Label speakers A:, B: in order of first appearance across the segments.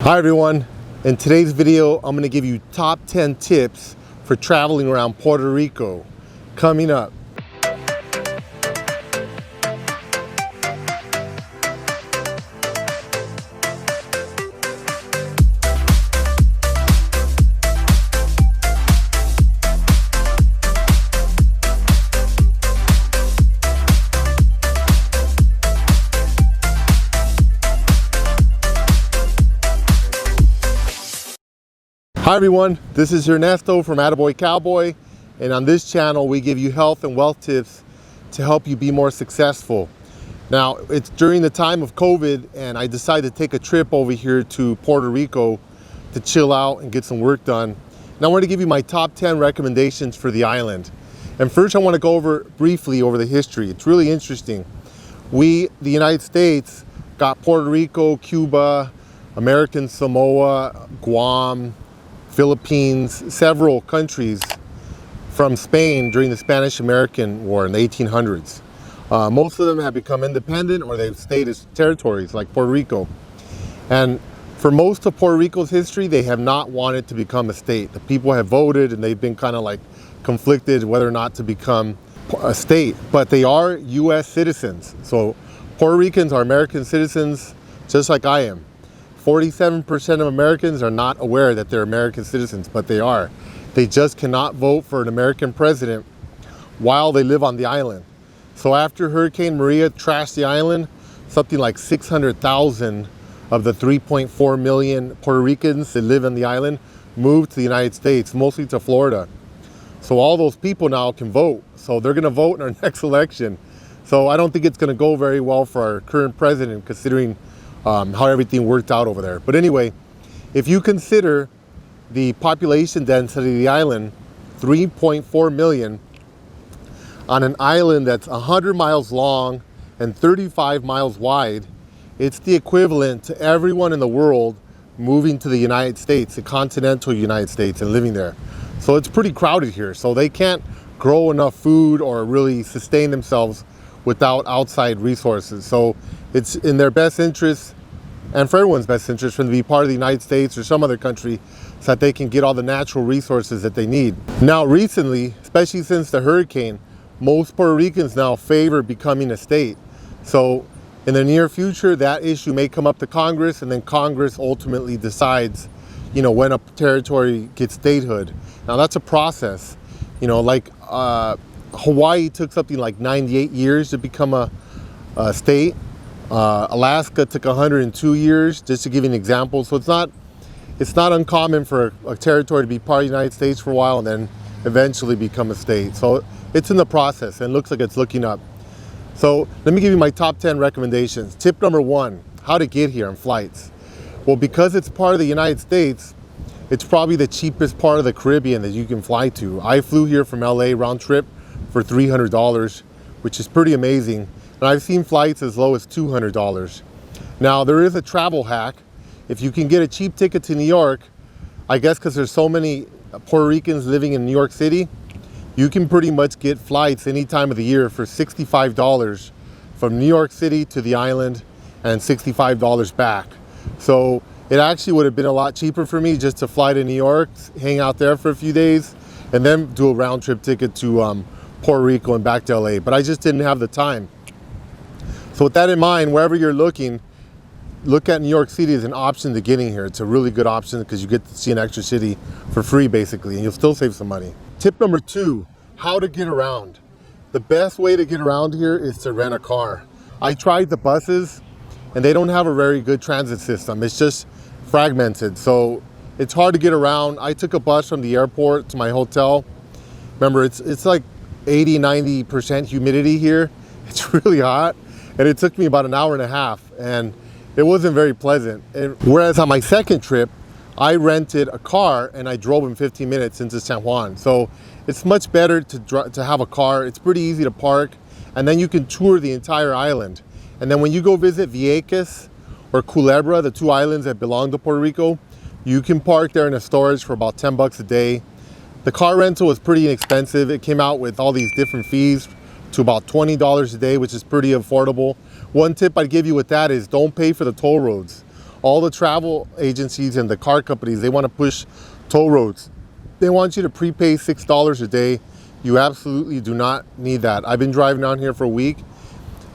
A: Hi everyone, in today's video I'm going to give you top 10 tips for traveling around Puerto Rico. Coming up. Hi everyone, this is Ernesto from AttaBoyCowBoy, and on this channel we give you health and wealth tips to help you be more successful. Now, it's during the time of COVID and I decided to take a trip over here to Puerto Rico to chill out and get some work done. And I want to give you my top 10 recommendations for the island. And first I want to go briefly over the history. It's really interesting. The United States, got Puerto Rico, Cuba, American Samoa, Guam, Philippines, several countries from Spain during the Spanish-American War in the 1800s. Most of them have become independent or they've stayed as territories like Puerto Rico. And for most of Puerto Rico's history, they have not wanted to become a state. The people have voted and they've been kind of like conflicted whether or not to become a state, but they are US citizens. So Puerto Ricans are American citizens just like I am. 47% of Americans are not aware that they're American citizens, but they are. They just cannot vote for an American president while they live on the island. So after Hurricane Maria trashed the island, something like 600,000 of the 3.4 million Puerto Ricans that live on the island moved to the United States, mostly to Florida. So all those people now can vote. So they're gonna vote in our next election. So I don't think it's gonna go very well for our current president, considering how everything worked out over there. But anyway, if you consider the population density of the island, 3.4 million, on an island that's 100 miles long and 35 miles wide, it's the equivalent to everyone in the world moving to the United States, the continental United States, and living there. So it's pretty crowded here. So they can't grow enough food or really sustain themselves without outside resources. So it's in their best interest and for everyone's best interest for them to be part of the United States or some other country so that they can get all the natural resources that they need. Now recently, especially since the hurricane, most Puerto Ricans now favor becoming a state. So in the near future, that issue may come up to Congress, and then Congress ultimately decides, when a territory gets statehood. Now that's a process. Like Hawaii took something like 98 years to become a state. Alaska took 102 years, just to give you an example. So it's not uncommon for a territory to be part of the United States for a while and then eventually become a state. So it's in the process and looks like it's looking up. So let me give you my top 10 recommendations. Tip number 1, how to get here on flights. Well, because it's part of the United States, it's probably the cheapest part of the Caribbean that you can fly to. I flew here from LA round trip for $300, which is pretty amazing. And I've seen flights as low as $200. Now there is a travel hack. If you can get a cheap ticket to New York, I guess because there's so many Puerto Ricans living in New York City, you can pretty much get flights any time of the year for $65 from New York City to the island and $65 back. So it actually would have been a lot cheaper for me just to fly to New York, hang out there for a few days, and then do a round trip ticket to Puerto Rico and back to LA. But I just didn't have the time. So with that in mind, wherever you're looking, look at New York City as an option to getting here. It's a really good option because you get to see an extra city for free basically, and you'll still save some money. Tip number 2, how to get around. The best way to get around here is to rent a car. I tried the buses and they don't have a very good transit system. It's just fragmented, so it's hard to get around. I took a bus from the airport to my hotel. Remember, it's like 80-90% humidity here. It's really hot. And it took me about an hour and a half, and it wasn't very pleasant. Whereas on my second trip, I rented a car and I drove in 15 minutes into San Juan. So it's much better to have a car. It's pretty easy to park, and then you can tour the entire island. And then when you go visit Vieques or Culebra, the 2 islands that belong to Puerto Rico, you can park there in a storage for about 10 bucks a day. The car rental was pretty inexpensive. It came out with all these different fees to about $20 a day, which is pretty affordable. One tip I'd give you with that is don't pay for the toll roads. all the travel agencies and the car companies, they want to push toll roads. They want you to prepay $6 a day. You absolutely do not need that. I've been driving down here for a week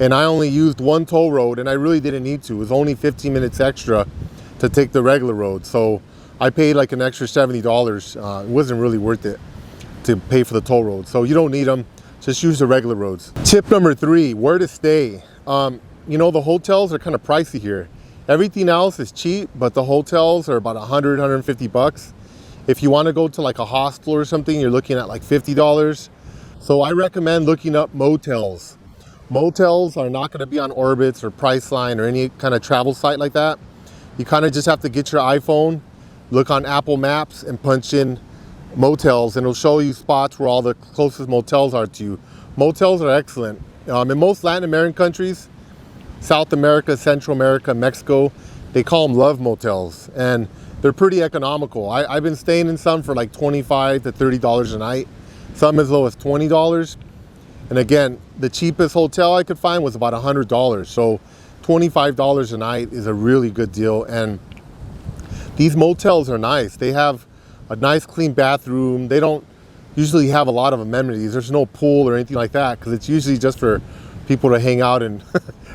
A: and I only used one toll road and I really didn't need to. It was only 15 minutes extra to take the regular road. So I paid like an extra $70. It wasn't really worth it to pay for the toll road. So you don't need them, just use the regular roads. Tip number 3, where to stay. You know, the hotels are kind of pricey here. Everything else is cheap, but the hotels are about 100, 150 bucks. If you want to go to like a hostel or something, you're looking at like $50. So I recommend looking up motels. Motels are not going to be on Orbitz or Priceline or any kind of travel site like that. You kind of just have to get your iPhone, look on Apple Maps and punch in motels and it'll show you spots where all the closest motels are to you. Motels are excellent. In most Latin American countries, South America, Central America, Mexico, they call them love motels and they're pretty economical. I've been staying in some for like $25 to $30 a night, some as low as $20. And again, the cheapest hotel I could find was about $100. So $25 a night is a really good deal. And these motels are nice. They have a nice clean bathroom. They don't usually have a lot of amenities. There's no pool or anything like that because it's usually just for people to hang out and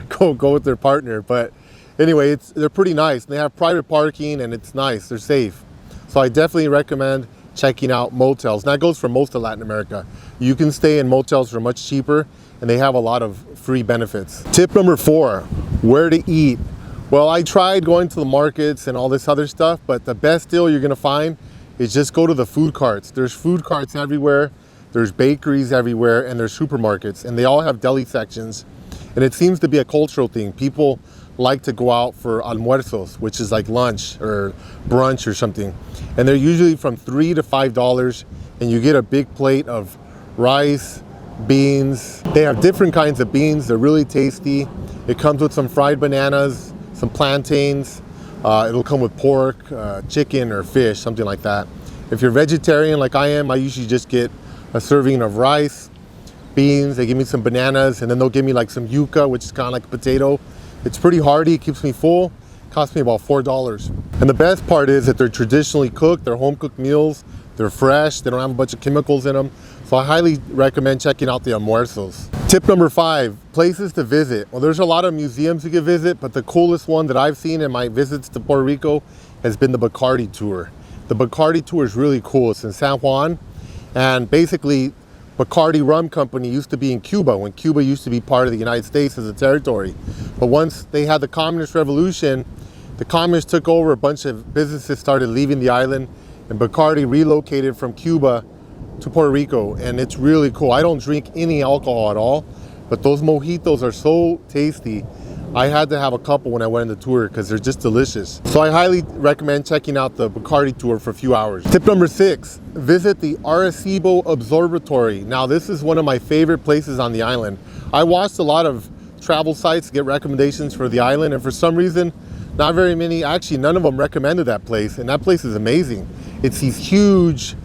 A: go with their partner. But anyway, they're pretty nice. They have private parking and it's nice. They're safe. So I definitely recommend checking out motels. And that goes for most of Latin America. You can stay in motels for much cheaper and they have a lot of free benefits. Tip number 4, where to eat. Well, I tried going to the markets and all this other stuff, but the best deal you're gonna find is just go to the food carts. There's food carts everywhere. There's bakeries everywhere and there's supermarkets and they all have deli sections. And it seems to be a cultural thing. People like to go out for almuerzos, which is like lunch or brunch or something. And they're usually from $3 to $5 and you get a big plate of rice, beans. They have different kinds of beans. They're really tasty. It comes with some fried bananas, some plantains. It'll come with pork, chicken or fish, something like that. If you're vegetarian like I am, I usually just get a serving of rice, beans, they give me some bananas, and then they'll give me like some yuca, which is kind of like a potato. It's pretty hearty, it keeps me full. It costs me about $4. And the best part is that they're traditionally cooked, they're home cooked meals, they're fresh, they don't have a bunch of chemicals in them. So I highly recommend checking out the almuerzos. Tip number 5, places to visit. Well, there's a lot of museums you can visit, but the coolest one that I've seen in my visits to Puerto Rico has been the Bacardi tour. The Bacardi tour is really cool. It's in San Juan, and basically Bacardi Rum Company used to be in Cuba when Cuba used to be part of the United States as a territory. But once they had the communist revolution, the communists took over, a bunch of businesses started leaving the island, and Bacardi relocated from Cuba to Puerto Rico, and it's really cool. I don't drink any alcohol at all, but those mojitos are so tasty. I had to have a couple when I went on the tour because they're just delicious. So I highly recommend checking out the Bacardi tour for a few hours. Tip number 6, visit the Arecibo Observatory. Now this is one of my favorite places on the island. I watched a lot of travel sites get recommendations for the island, and for some reason, not very many, actually none of them recommended that place, and that place is amazing. It's these huge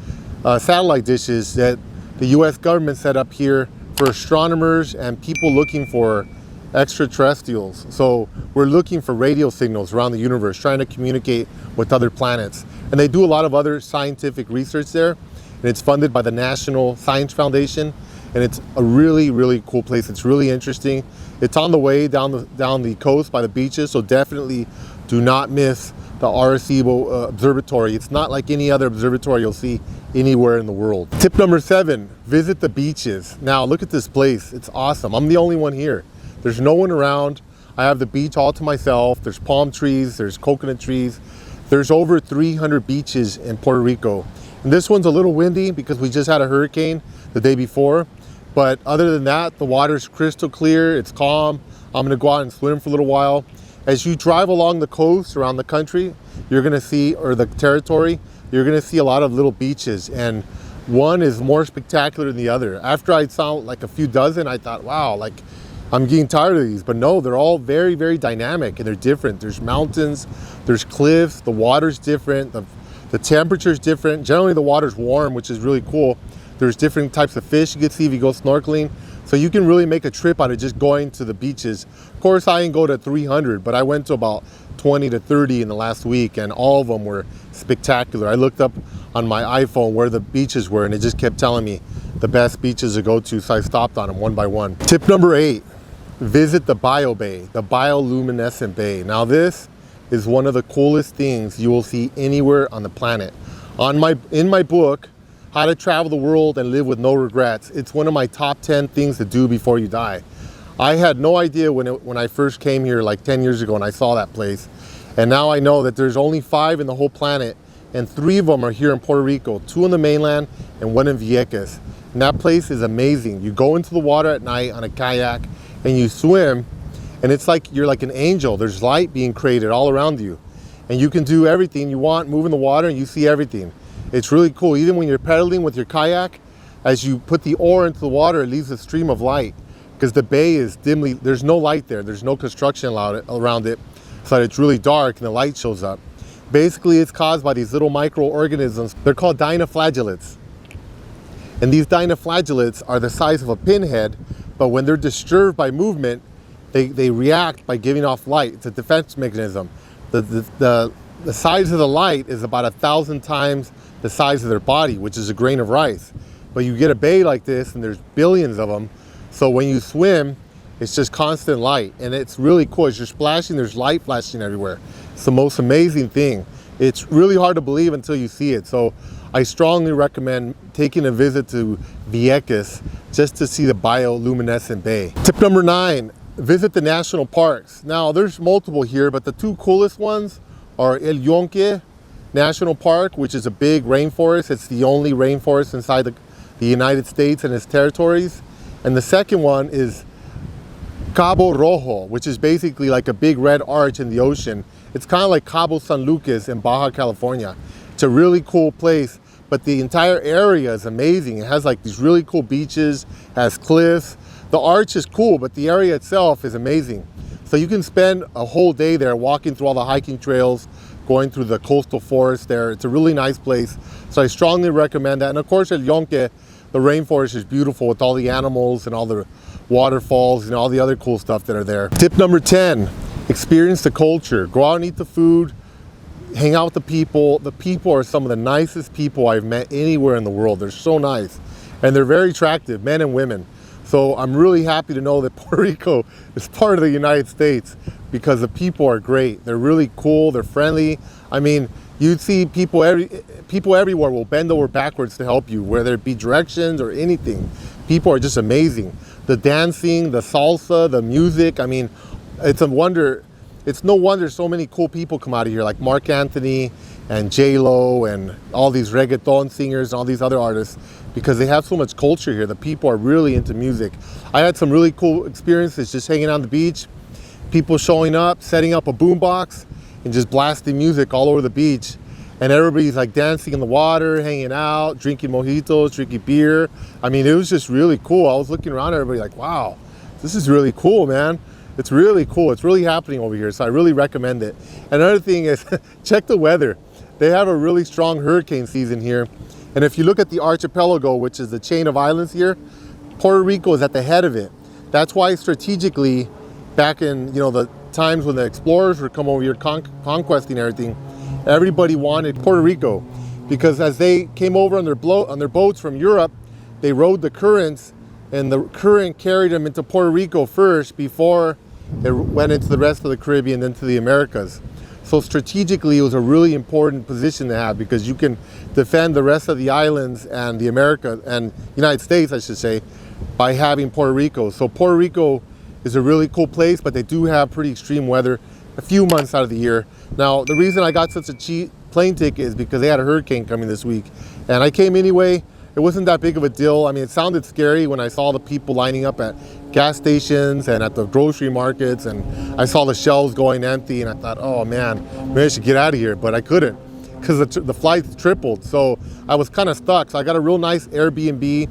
A: satellite dishes that the US government set up here for astronomers and people looking for extraterrestrials. So we're looking for radio signals around the universe, trying to communicate with other planets. And they do a lot of other scientific research there. And it's funded by the National Science Foundation. And it's a really, really cool place. It's really interesting. It's on the way down the coast by the beaches. So definitely do not miss the Arecibo Observatory. It's not like any other observatory you'll see anywhere in the world. Tip number 7, visit the beaches. Now look at this place. It's awesome. I'm the only one here. There's no one around. I have the beach all to myself. There's palm trees, there's coconut trees. There's over 300 beaches in Puerto Rico. And this one's a little windy because we just had a hurricane the day before. But other than that, the water's crystal clear, it's calm. I'm gonna go out and swim for a little while. As you drive along the coast around the country, you're gonna see, or the territory, you're gonna see a lot of little beaches, and one is more spectacular than the other. After I saw like a few dozen, I thought, wow, like I'm getting tired of these, but no, they're all very, very dynamic and they're different. There's mountains, there's cliffs, the water's different, the temperature's different. Generally the water's warm, which is really cool. There's different types of fish you can see if you go snorkeling. So you can really make a trip out of just going to the beaches. Of course, I didn't go to 300, but I went to about 20 to 30 in the last week, and all of them were spectacular. I looked up on my iPhone where the beaches were, and it just kept telling me the best beaches to go to, so I stopped on them one by one. Tip number 8, visit the Bio Bay, the bioluminescent bay. Now this is one of the coolest things you will see anywhere on the planet. In my book, How to Travel the World and Live with No Regrets, it's one of my top 10 things to do before you die. I had no idea when I first came here like 10 years ago and I saw that place. And now I know that there's only 5 in the whole planet, and 3 of them are here in Puerto Rico, 2 on the mainland and 1 in Vieques. And that place is amazing. You go into the water at night on a kayak and you swim, and it's like you're like an angel. There's light being created all around you. And you can do everything you want, move in the water, and you see everything. It's really cool. Even when you're pedaling with your kayak, as you put the oar into the water, it leaves a stream of light, because the bay is dimly, there's no light there. There's no construction around it, so that it's really dark and the light shows up. Basically, it's caused by these little microorganisms. They're called dinoflagellates. And these dinoflagellates are the size of a pinhead, but when they're disturbed by movement, they react by giving off light. It's a defense mechanism. The size of the light is about 1,000 times the size of their body, which is a grain of rice. But you get a bay like this, and there's billions of them. So when you swim, it's just constant light, and it's really cool. As you're splashing, there's light flashing everywhere. It's the most amazing thing. It's really hard to believe until you see it. So I strongly recommend taking a visit to Vieques just to see the bioluminescent bay. Tip number 9, visit the national parks. Now there's multiple here, but the 2 coolest ones are El Yunque National Park, which is a big rainforest. It's the only rainforest inside the United States and its territories. And the second one is Cabo Rojo, which is basically like a big red arch in the ocean. It's kind of like Cabo San Lucas in Baja California. It's a really cool place, but the entire area is amazing. It has like these really cool beaches, has cliffs. The arch is cool, but the area itself is amazing. So you can spend a whole day there walking through all the hiking trails, going through the coastal forest there. It's a really nice place. So I strongly recommend that. And of course, El Yunque, the rainforest is beautiful with all the animals and all the waterfalls and all the other cool stuff that are there. Tip number 10, experience the culture. Go out and eat the food, hang out with the people. The people are some of the nicest people I've met anywhere in the world. They're so nice, and they're very attractive, men and women. So I'm really happy to know that Puerto Rico is part of the United States, because the people are great. They're really cool, they're friendly. I mean, you'd see people everywhere will bend over backwards to help you, whether it be directions or anything. People are just amazing. The dancing, the salsa, the music, I mean, it's a wonder. It's no wonder so many cool people come out of here, like Mark Anthony and J-Lo and all these reggaeton singers and all these other artists, because they have so much culture here. The people are really into music. I had some really cool experiences just hanging on the beach, people showing up, setting up a boombox and just blasting music all over the beach. And everybody's like dancing in the water, hanging out, drinking mojitos, drinking beer. I mean, it was just really cool. I was looking around at everybody like, wow, this is really cool, man. It's really cool. It's really happening over here. So I really recommend it. Another thing is check the weather. They have a really strong hurricane season here. And if you look at the archipelago, which is the chain of islands here, Puerto Rico is at the head of it. That's why strategically, back in the times when the explorers would come over here conquesting everything, everybody wanted Puerto Rico, because as they came over on their boats from Europe, they rode the currents, and the current carried them into Puerto Rico first before it went into the rest of the Caribbean, then to the Americas. So strategically, it was a really important position to have, because you can defend the rest of the islands and the United States, I should say, by having Puerto Rico. So Puerto Rico is a really cool place, but they do have pretty extreme weather a few months out of the year. Now, the reason I got such a cheap plane ticket is because they had a hurricane coming this week, and I came anyway. It wasn't that big of a deal. I mean, it sounded scary when I saw the people lining up at gas stations and at the grocery markets, and I saw the shelves going empty, and I thought, oh man, maybe I should get out of here, but I couldn't, because the flights tripled. So I was kind of stuck. So I got a real nice Airbnb,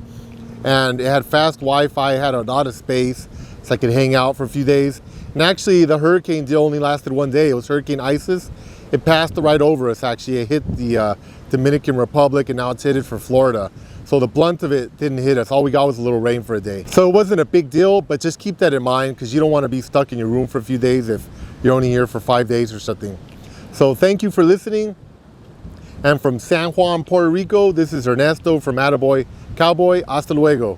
A: and it had fast Wi-Fi, it had a lot of space, so I could hang out for a few days. And actually, the hurricane deal only lasted one day. It was Hurricane Isis. It passed right over us, actually. It hit the Dominican Republic, and now it's headed for Florida. So the blunt of it didn't hit us. All we got was a little rain for a day. So it wasn't a big deal, but just keep that in mind because you don't want to be stuck in your room for a few days if you're only here for 5 days or something. So thank you for listening. And from San Juan, Puerto Rico, this is Ernesto from AttaBoy Cowboy. Hasta luego.